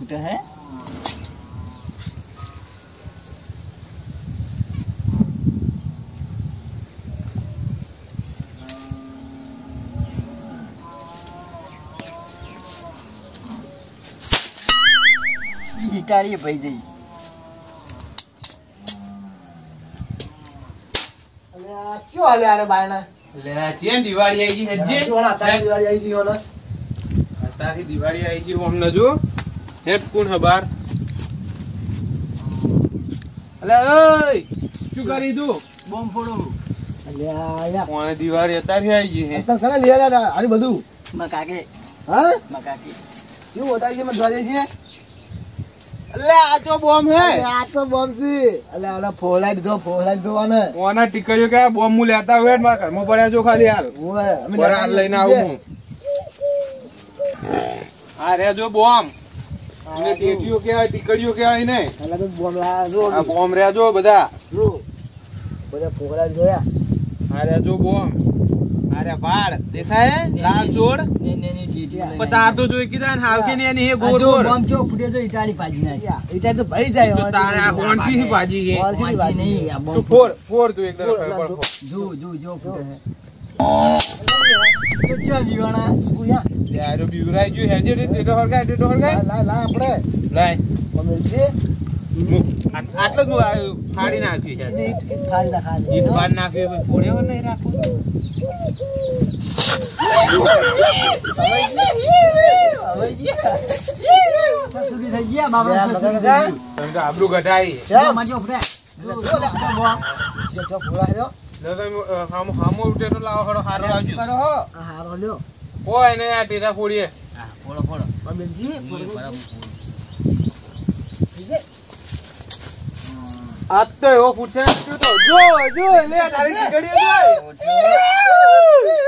फूटे है गिटारी भाई जी क्यों हाले आ रहे बायना ले चेन दिवाળી આવી છે હજી જોણા તારી દિવાળી આવી છે હોને તારી દિવાળી આવી છે અમને જો હેડ કોણ હબાર અલે ઓય શું કરી દઉં બોમ્બ ફોડો અલ્યા યા કોણે દિવાળી અત્યારે આવી ગઈ હે તને ઘણા લઈ આવ્યા આની બધું મકાકે હા મકાકે શું બતાવી છે મને જોઈ છે અલે આ તો બોમ્બ હે આ તો બોમ્બ છે અલ્યા આને ફોલાઈ દીધો આને કોના ટીકરીઓ કે બોમ્બ મુ લેતા હોય મારા ઘરમાં પડ્યા જો ખાલી હાલ ઓય અમે બરા લઈને આવું હું આ રે જો બોમ્બ એને ટેટીઓ કેવાય ટીકડીઓ કેવાય ને અલ્યા તો બોમ્બ લાયા જો આ બોમ્બ રે જો બધા જો બધા ફોલાઈ જોયા આ રે જો બોમ્બ આ રે વાળ દેખાય લાલ ચોડ ને ને ની ચીટી પતાર તો જોઈ કીધા ને હાવ કે ને એની હે ગોળ જો ગોળ બોમ્બ જો ફૂટે જો ઇટાલી પાજી ના એટલે તો ભાઈ જાય તો તારે આ કોણસી હી ભાજી હે વાંચી નહીં આ તું બોમ્બ ફોડ તું એક તરફ જો ફૂટે હે તો ચા જીવાના ઉયા યાર બીવરાઈ જો હેજે ટેટો હરગાય લા આપણે લાય મમ્મી છે આટલો જ ફાડી નાખ્યું છે ઈટ ખાલી ના ખાલી ઈટ પાડ નાખ્યું ફોડ્યો નહીં રાખો સસુરી થઈ ગયા બાબા સસુરી થઈ તમે તો આબરૂ ઘટાઈ ગયા માજો ફરે જો પૂરા હેલો હામો ટેટો લાવો હડો હારો લાવજો કરો હો આ હારો લ્યો કોઈ ને આ ટેટા ફોડીએ હા ફોડો મમ્મીજી આ તો એવો પૂછે શું તો જો લે તારી ટીકડીઓ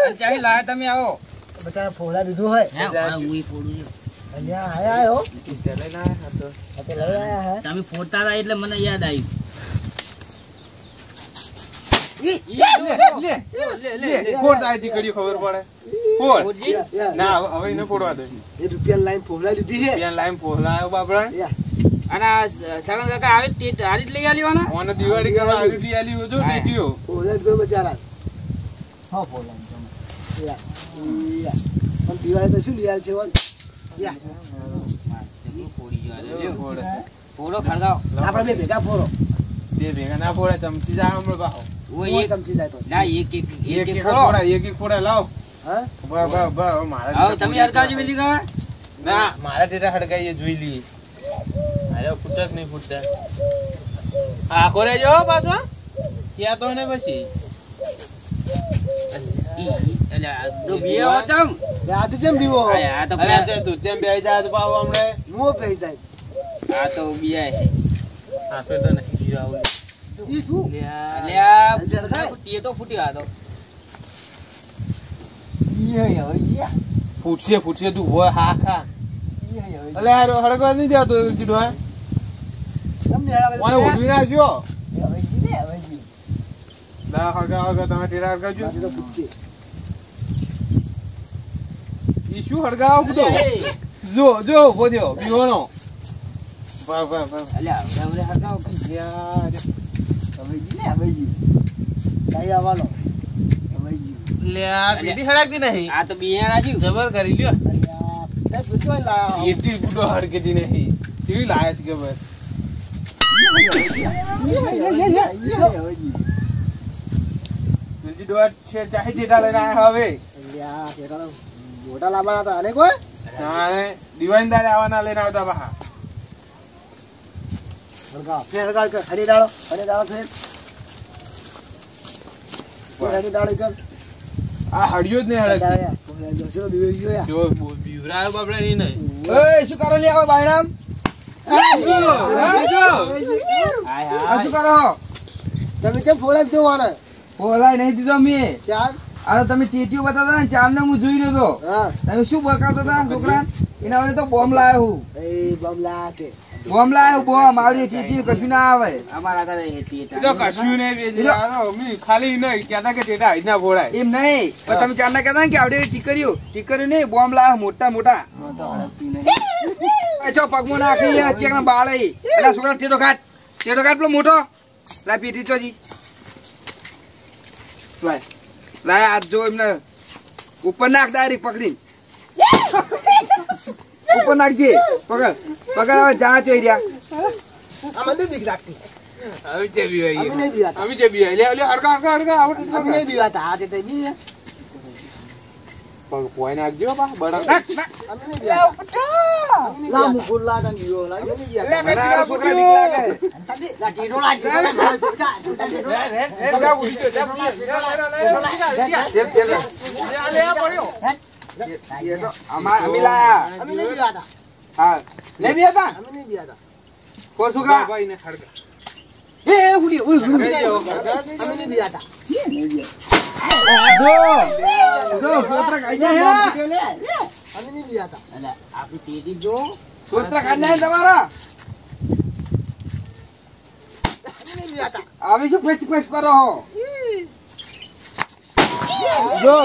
જો ચાહી લાયા તમે આવો બચારા ફોડા દીધું હોય હે ઉઈ ફોડું છું અહીંયા આયો ટીટા લઈને આયા તો આ તો લઈ આયા હે તમે ફોડતા હતા એટલે મને યાદ આવ્યું લે ફોડ તારી ટીકડીઓ ખબર પડે ફોડ ના હવે એને ફોડવા દે એ રૂપિયા લાઈન ફોડા દીધી છે પેન લાઈન ફોલાયો બાપડા અને સગન કાકા આવે તે હારી જ લઈ આલીવાના ઓને દિવાળી કરવા આવી ટી આલી જો ટીટીઓ ફોડા દીધો બચારા હા ફોડા યા પણ દિવાળી તો શું લીયાલ છે વન યા ફોડો ખળગાવ આપણે બે ભેગા ફોડો બે ભેગા ના ફોડે ચમચી જા હમણાં બાહો ઓ એક ચમચી જાય તો ના એક ફોડો એક ફોડા લાવ હા મારા આવ તમે હરકાવજી મિલી ગયા ના મારા ટેટા હડકાઈએ જોઈ લઈએ અરે ફૂટક નહીં ફૂટતા આ કોરે જો પાછો ક્યાં તો ને પછી અલ્યા તો બીયો ચમ યાદ જેમ બીવો આ તો અરે તું તેમ બેહી જા તો બાવ હમણે મો પઈ જાય આ તો બીયા છે આ તો નહીં જીવા ઈ છું અલ્યા ટીએ તો ફૂટ્યો આ તો ફૂટશે તું હોય હા ખા અલે યાર હડકવા નહીં દેતો કીધું હા મને ઉઠવી નાખજો ના હડકા તમે ટેરા હડકાવજો ઈ શું હડકાવ બધો જો બોધ્યો બીવાનો અલ્યા હવે હરકાવ યાર કઈ આવવાનો લે આ પેટી હડકતી નહીં આ તો બીયા રાજુ જબર કરી લ્યો તે પૂછો લાયા એટલી ગુડો હડકેતી નહીં કેવી લાયા છે ખબર બીજી દોડ છે ચાહી ટેટા લઈને આયા હવે મોટા લાવવાના હતા અને કોઈ તાણે દિવાળી દાડે આવવાના લઈને આવતા બહા હડકા હડી ડાળો ફેર હડી ડાળો કર આ હડિયો જ નહીં હડકતી જો બીજો યા જો બીવરાયો બાપડા ની નહીં ઓય શું કરો લે આવો બાયરામ શું કરો તમે કેમ ફોલા જોવાના બોલાય નહીં દીધો મેં ચાર અરે તમે ટીટીઓ બતાતા ને ચાર ને હું જોઈ રહ્યો તો હા તમે શું બકાતા હતા છોકરા એના વડે તો બોમ્બ લાયો હું એ બમલા કે બોમ્બ લાયો બોમ્બ આવડી ટીટી કશું ના આવે અમારા ઘરે તો કશું નહીં બેજી મી ખાલી નહીં કહેતા કે ટેટા આજ ના ફોડાય એમ નહીં પણ તમે ચાર ના કહેતા ને કે આવડે ટીકરીઓ નહીં બોમ્બ લાયો મોટા ચો પગમાં નાખી ચેક ના બાળ પેલા છોકરા ટેટો કાઢ પેલો મોટો લા પીટી ચોજી લાય હાથ જો એમને ઉપર નાખ ડાયરેક્ટ પકડી ઉપર નાખજે પકડ હવે જા ચોઈ રહ્યા આમાં તો બીક લાગતી હવે જેવી હોય અમે નહીં બીવાતા અમે જેવી હોય લે હડકા આવડે અમે નહીં બીવાતા આ તે બી પગ પોઈ નાખજો બા બડા અમે નહીં બીવાતા લા મુકુલ લા તન બીવો લા અમે નહીં બીવાતા ઘણા છોકરા બીક લાગે લા ટીડો લા અમે લાયા અમે નહીં બીવાતા હા નહીં બી હતા અમે નહીં બીવાતા કોણ છોકરા ભાઈ ને હડકા એ ઉડી અમે નહીં બીવાતા જો છોકરા ખાઈ જાય અમે નહીં બીવાતા છોકરા ખાઈ જાય તમારા અમે નહીં બીવાતા આવી શું પેચ કરો હો જો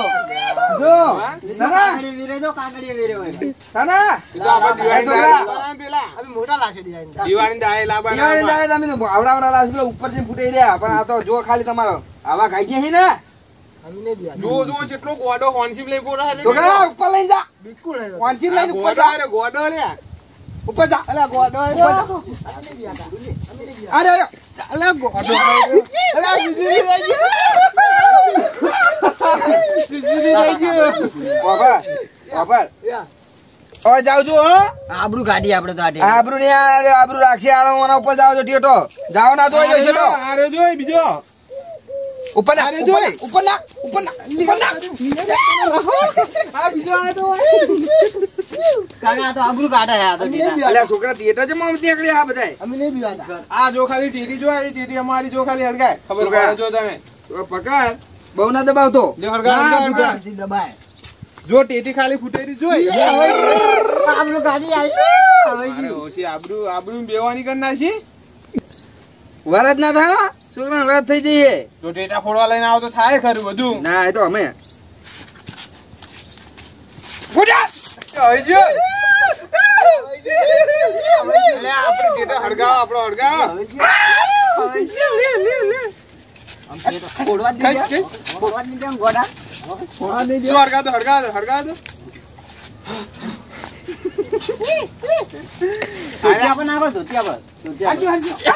સાના અમે મોટા લાશે ડિઝાઇન દિવાળી દાય લાબા તમે તો આવડા લાવશો ઉપર થી ફૂટી રહ્યા પણ આ તો જો ખાલી તમારો આવા ખાઈ ગયા છે ને અમે નહીં બીવાતા જો જેટલો ગોડો હોનસીપ લઈ પોરા છોકરા ઉપર લઈને જા બિલકુલ નહીં વાંચી લઈને ઉપર જા ગોડો લે ઉપર જા અલા ગોડો અમે નહીં બીવાતા અમે નહીં બીવાતા અરે અલા ગોડો અલા બીજી લઈ ગયો બાપા હવે જાવ છું હો આબરૂ કાઢી આપડે તો આટે આબરૂ ને આબરૂ રાખશે આના ઉપર જાવ છો ટેટો જાવ ના તો જશે તો આરે જોઈ બીજો ઉપર ના અરે જોઈ. ઉપર ના આ બીજો આ તો કાકા તો આબરૂ કાઢે આ તો અમે નહીં બીવાતા અલ્યા છોકરા ટેટા જ મોમ નીકળી આ બધાય અમે નહીં બીવાતા આ જો ખાલી ટીટી જો આ ટીટી અમારી જો ખાલી હડકાય ખબર છોકરા. પડે જો તમે તો પકડ બહુ ના દબાવતો જો હડકાય, ના, હડકાય. બુટા. દબાય જો ટીટી ખાલી ફૂટેરી જોઈ આબરૂ કાઢી અરે ઓછી આબરૂ બેવાની કર નાખી વરજ ના થાય હો. છોકરા વરજ થઈ જઈએ જો ટેટા ફોડવા લઈને આવો તો થાય ખરું બધું ના એ તો અમે ફૂટ્યા. હઈજો એટલે આપણે ટેટા હડકાવો આપણો હડકાવો ફોડવા જ કઈ, દીધા કઈ? ફોડવા જ દીધા ગોડા શું હડકાતો ધોતિયા પર નાખો ધોતિયા પર ધોતિયા પર.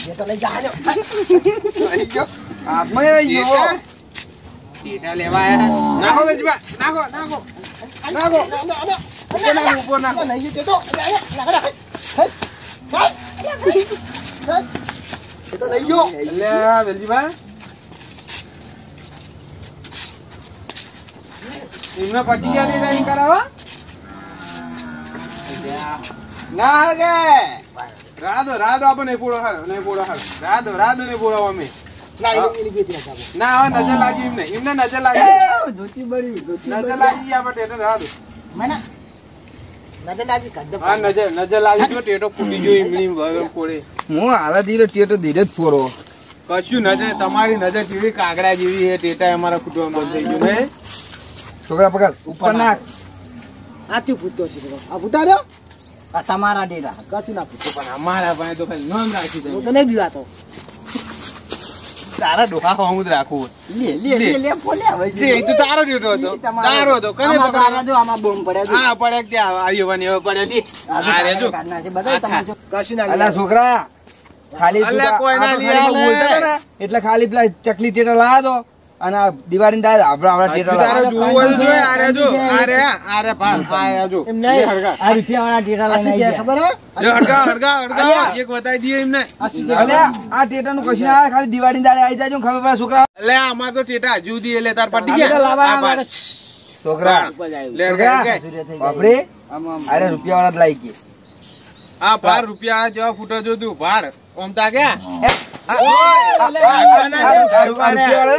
એ તો લઈ જા આવી ગયો. હાથમાં આવી ગયો. ટેટા લેવા આયા. નાખો વેચવા નાખો ઉપર નાખો નહીં તે તો એ તો લઈ ગયો એટલે વેલજીભાઈ એમને પટી ગયા ટેટા એમ કરાવવા ના હળગે. રાધો આપણે નહીં પોડો હાલ રાધો નહીં પોડો અમે ના એની બેસી રાખા ના હવે નજર લાગી એમને નજર લાગી ધોતી બળી નજર લાગી ગઈ આપણે ટેટો રાધો મને નજર લાગી કદ્દમ હા નજર લાગી જો ટેટો ફૂટી ગયો એમની વગર પોડે હું હાલા ધીરે ટેટો ધીરે જ ફોરો કશું નજર તમારી નજર જેવી કાગડા જેવી છે ટેટા અમારા ફૂટવાનું બંધ થઈ ગયું ને છોકરા પકડ ઉપર નાખ આથી ફૂટતો છે આ ફૂટા રહ્યો આ તમારા ડેરા કશું ના ફૂટતો પણ અમારા પાસે તો ખાલી નામ રાખી દે હું તો નહીં બીવાતો તારા ડોહા હોવું જ રાખવું લે ફોલે હવે એ તો તારો ટેટો હતો તારો હતો કને આમાં તો પકડ્યો? આના જો આમાં બોમ્બ પડ્યા છે હા પડે ત્યાં આવ્યો હવે પડે તી આ રે જો કાઢના છે બધા તમારે કશું ના અલા છોકરા ખાલી અલ્યા કોઈ ના આપણે લઈ ખાલી આલે. બોલતા હતા ને, એટલે ખાલી પેલા ચકલી ટેટા લાવા દો અને આ દિવાળી દાદ આપડા ટેટા તારે લાવા જોવું હોય તો જોઈ. આ રે ભાઈ આ જો એમ નહીં. એ હળગા આ રૂપિયાવાળા ડેરા આ શું લઈને છે આવી ખબર હે જો હળગા એક બતાવી દઈએ એમને આ શું છે અને આ ટેટા નું કશું ના આવે, ખાલી દિવાળી દાડે આવી જાજો ખબર પડે છોકરા એટલે અમાર તો ટેટા હજુ દી એટલે તાર પટી ટેટા ગયા લાવવા આ ભાઈ. અમારે છોકરા લે છોકરા હળગા. બાપરે અરે રૂપિયા વાળા જ લાવી ગઈ આ ભાર રૂપિયા જેવા ફૂટો જો તું ભાર ઓમતા ગયા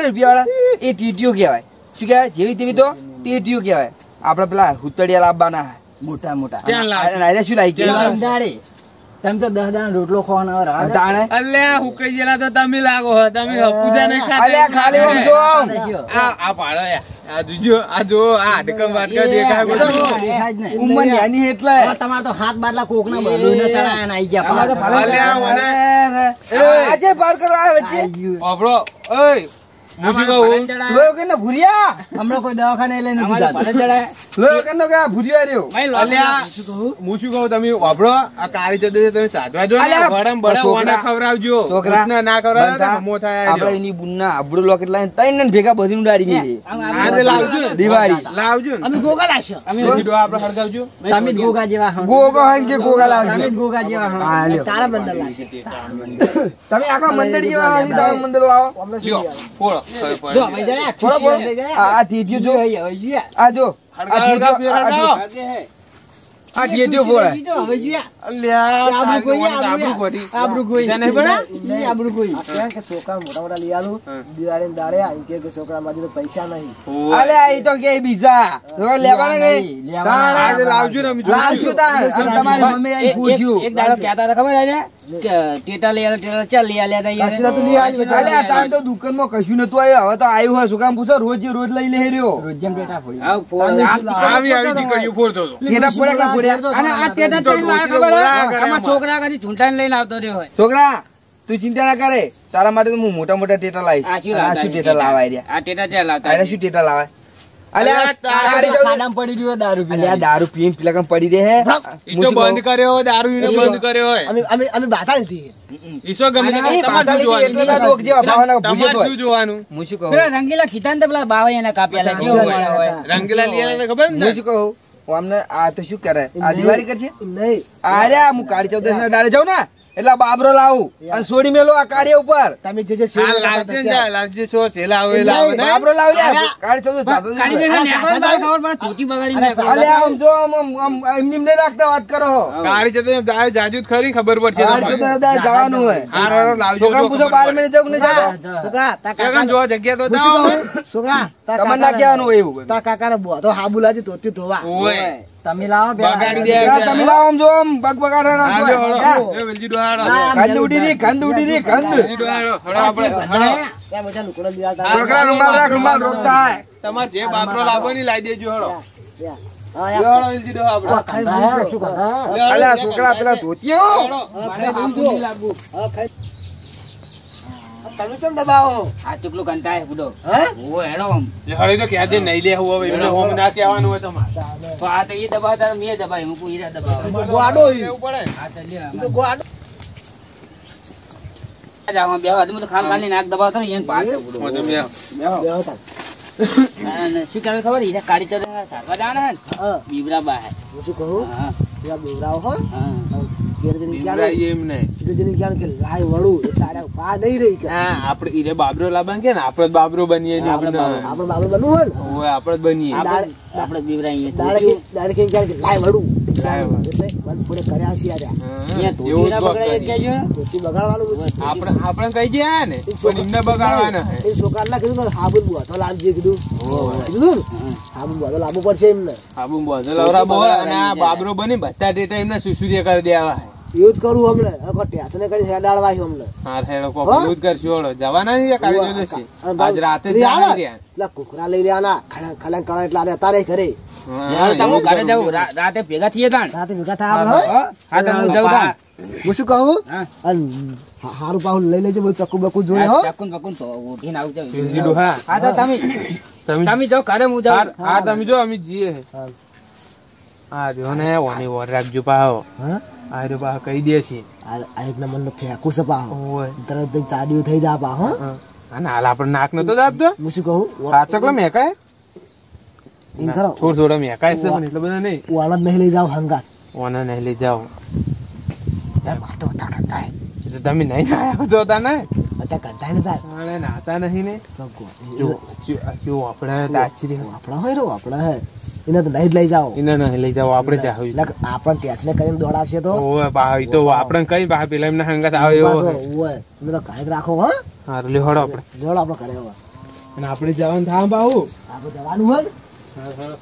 રૂપિયા એ ટીટીઓ કહેવાય. શું કહેવાય? જેવી તેવી તો ટીટીઓ કહેવાય. આપડે પેલા હુતડિયા લાવવાના મોટા મોટા ત્યાં લાવ. શું લાવી ત્યાં લાવ. ગઈ? દાડે તેમ તો 10 દાણા રોટલો ખવાનો હવે રાહ તાણે અલ્યા હુકાઈ ગયેલા તો તમે લાગો હો તમે પૂજા નહીં ખાતા અલ્યા ખાલી આમ જો આ પાડો યાર આ જોજો આ જો આ હાડકમ વાટકા દેખાય બધું દેખાય જ નહીં. ઉંમર નાની એટલે હવે તમારે તો હાથ બાટલા કોકના બધુંને ચડાયા ને આઈ ગયા અલ્યા મને આજે પાર કરવા આવે વચ્ચે આઈ ગયું. ઓબળો ઓય મુસી કહું લોયો કે ભૂરિયા હમણાં કોઈ દવાખાને લઈને નથી જાતું. લોયો કે કે ભૂરિયા રહ્યો અલ્યા હું શું કહું તમે ઓબળો આ કાળી ચદે તમે સાધવા જો ને અલ્યા, વડમ બડમ છોકરા, ઓના ખવરાવજો છોકરા, કૃષ્ણ ના ખવરાવે તો બંધા, હમો થાય આપણે આજો. એની બુનના આબડું લોકેટ લાઈન તૈન ને ભેગા બધી ઉડાડી મેલી આજે લાવજો ને દિવાળી લાવજો ને અમે ગોગા લાવશો. સીધો આપણે હળગાવજો તમે જ ગોગા જેવા હો. ગોગો હોય કે ગોગા તમે લાવજો જ ગોગા જેવા હો. હા, લ્યો. તાળા બંદર લાવશે. તમે આખા મંડળ જેવા હોય, તારા મંડળ લાવો લ્યો ફોડો હવે ફોડો. જો ભાઈ જરા થોડો બોલો. આ થીથિયું જો આ જો આ હળગાવ, થીથિયું, હળગાવ, આ જો. આ થીથિયું ફોડે હવે જોયા. અલ્યા આબરૂ તારી કોઈ, તો આબરૂ પડી. આબરૂ કોઈ. તને નહીં પડે? નહીં આબરૂ કોઈ. કે છોકરા મોટા મોટા લઈ આલું દિવાળી દાડે આવી કે છોકરા મારી પૈસા નહીં. ઓય. અલે આ ઈ તો કે બીજા હવે લેવાના નહીં લેવાના. આજે લાવજો ને અમે લાવજો જોઈશું. તાર અને તમારી મમ્મી આઈ પૂછ્યું એક દાડો કહેતા હતા ખબર આજે કે ટેટા લઈ આલે ટેટા ચાલ લઈ આલે કશું નતું લઈ આવ્યું. અલે આ તાર તો દુકાનમાં કશું નતું આવ્યું હવે તો આવ્યું હોય શું કામ પૂછો રોજ લઈ લે રહ્યો રોજમ ટેટા ફોડી. આવી દીકરીઓ ફોડતો હતો. કેટા પડ્યા ના પડ્યા અને આ ટેટા ચાલ લાવે ખબર હે? આમાં છોકરા કદી ઝૂંટાઈને લઈને આવતો રહ્યો હોય છોકરા તું ચિંતા ના કરે તારા માટે તો હું મોટા મોટા ટેટા લાવીશ આ શું અને આ શું ટેટા લાવાય રહ્યા આ ટેટા ચાલ લાવતા અરે શું ટેટા લાવાય અલે આ તારી જો ખાડામાં પડી રહ્યો દારૂ અલે આ દારૂ પીને પેલા કમ પડી દે હે ઈ તો બંધ કર્યો હોય, દારૂ ઈને બંધ કર્યો હોય. અમે બાધા નથી. ઈસો ગમે તે નહીં, તમારે પાછળ શું એટલે જોવાનું? તાર ડોક જેવા ભાવના ભૂજે તમારે તો શું જોવાનું? હું શું કહું પેલા રંગીલા ખીતા ને તો પેલા બાવૈયાના કાપ્યા કેવો મળ્યો હોય રંગીલા લીલા ખબર ને? હું શું કહું હું અમને આ તો શું કરે આ દિવાળી કરશે નહીં અરે હું કાળી ચૌદશ ના દાડે જાઉં ને એટલે બાબરો લાવું અને સોડી મેલો આ કાળિયા ઉપર તમે જે હા, લાવજે ને જા, લાવજે સો છે, લાવો એ લાવો ને. બાબરો લાવી લે કાળી ચૌદશ સાતો જ કાઢી નહીં. દે નેકળો બાર ખબર પડે ધોતી બગાડી નાખે. અલે આમ જો આમ એમની એમ નહીં રાખતા વાત કરો કાળી ચતે જાય જાજુ જ ખરી ખબર પડશે કાળી તમારે. ચૌદશ ના દાડે જવાનું હોય હાર હારો લાવજો, છોકરા જો પૂછો ખબર 12 મિનિટ જાવ કે નહીં જાવ છોકરા તાર પડે. કાકા જો જગ્યા તો જાઓ. છોકરા તાર તમને ના કહેવાનું હોય એવું તાર કાકાને બોધો હાબુ લાજી તોતી ધોવા. ઓય. તમે લાવો પેલા. બગાડી દે. યાર, તમે લાવો આમ જો આમ બગ બગાડો ના હાલો, હોય. હળો. એ વેલજી ડોહાડો. કંદ ઉડી રહી કંદ ઉડી રહી કંદ વેલજી ડોહાડો. હળો આપણે, હળો. ત્યાં બધા લોકોને લઈ આવતા. છોકરા રૂમાલ રાખ રૂમાલ રોકતા હોય. તમારે જે બાબરો લાવવો ની લાવી દેજો હળો. હા, લ્યો, હળો, વેલજી ડોહા આપણે. ખાઈ બોલજો, શું ખાતા? લ્યો, હળો, અલે આ છોકરા પેલા ધોતિયો હળો. ખાઈ બોલજો. હા, ખાઈ. તમે કેમ દબાવો? આ ચૂકલું કંટાય બુડો હા? ઓ હેડો આમ. લે, હળો, એ તો કહેજે નહીં લેવું હવે એમને હોમ ના કહેવાનું હોય તમારે. તો આ તો ઈ દબાવતા મેં દબાવી મૂકું ઈ દબાવે ગોડો ઈ. લેવું પડે ને. આ તો લ્યો ઈ તો ગોડો. આમાં બેહો હું તો ખાલી નાક દબાવતો ને એને પાછો બુડો હું તો બે- બેહો તાર. અને શું કરે ખબર ઈ કાળી ચડે સારવા જાણે હે ને હા, બીબરા બા હે હું શું કહું? હા પેલા બેવરાઓ હો, હા ઘેર જઈને ક્યાં બીવરાઈએ એમ નહીં. ઘેર જઈને ક્યાં કે લાય વળું એ તારા પા નહીં રહી કે. હા, આપણે ઈરે બાબરો લાવવાનું કે ને આપણે જ બાબરો બનીએ ને આપણે આપણે આપણે બાબુ બનવું હોય ને, ઓય, આપણે જ બનીએ. આપણે બીબરા દાડે કઈ ક્યાં કે લાય વળું. લાય વળું. એટલે મને થોડે કર્યા છે આજે. હા, અહીંયા એવું જ ધોતી ના કોક બગડે કરીએ. કેજો ધોતી બગાડવાનું આપણે કહી ગયા ને પણ એમને બગાડવાના હે. એ છોકરા ના કીધું કે હાબુ બોધો લાવજે કીધું. કીધું ને? હાબુ બોધો લાવવું પડશે એમને. આબુ બોધો લવરાબો હોય અને આ બાબરો બની બધા ડેટા એમને સુસુરિયા કરી દેવા હે. એવું જ કરું હમણે. હવે ટેચને કરી હેડાડવા છે હમણે. હા, હેડો કોક હા? એવું જ કરશું હળો. જવાના નહીં કાળી ચૌદશી. આજ રાતે જ લઈ જવાના આવો. રહ્યા. પેલા કુકરા લઈ રહ્યા ખલાંગ કળા એટલે અત્યારે ઘરે હા, તમે એવું જ ઘરે કરવું. જાઉં રાતે ભેગા થઈએ તાણ રાતે ભેગા થાય આપણે, હો? હા તો હું જાઉં તાણ હું શું કહું? હા અને હારું પાહું લઈ લેજે બધું ચક્કુ બક્કુ જોડે, હો? ચકુન બકુન તો ઉઠીને આવું જાઉં. વેલજી ડોહા, હા તો તમે તમે જાઓ ઘરે હું જાઉં હા તમે જો અમે જઈએ હે. હા. હા જો ને ઓની ઓર રાખજો પાહો. હા? આ રહ્યો પાહો કહી દે છે. આ એક નંબર નો ફેંકું છે પાહો. ઓય. તરત જ ચાડીઓ થઈ જા પાહો, હો? હા. અને હાલ આપણે નાક નતો દાબતો. હું શું કહું? હા ચકલો મેકાય એમ કરો, થોડું થોડું મેકાય છે પણ એટલું બધું નહીં. વાળા જ નહીં લઈ જાવ હંગાત. ઓને નહીં લઈ જાઓ. યાર વાતો ટાટા થાય. એ તો તમે નહીં નાયા જોતા ને. અચ્છા કંટાઈ ને થાય. આને નાતા નહીં ને. તો જો જો આપણે તાચરી આપણા હોય રો આપણા હે એને તો નહીં જ લઈ જાઓ. એને નહીં લઈ જાઓ આપણે જાવ. આપણ ટેચને કરીને દોડાવશે તો ઓય બા ઈ તો આપણે કઈ બા પેલા એમને હંગાત આવે એવો પાછો, હે. ઓય, તમે તો કાંઈક રાખો, હો? હારું લે હળો આપણે. જોડો આપણે કરે હવે. અને આપણે જવાનું થાય બાહુ. આપણે જવાનું હોય ને? હા હા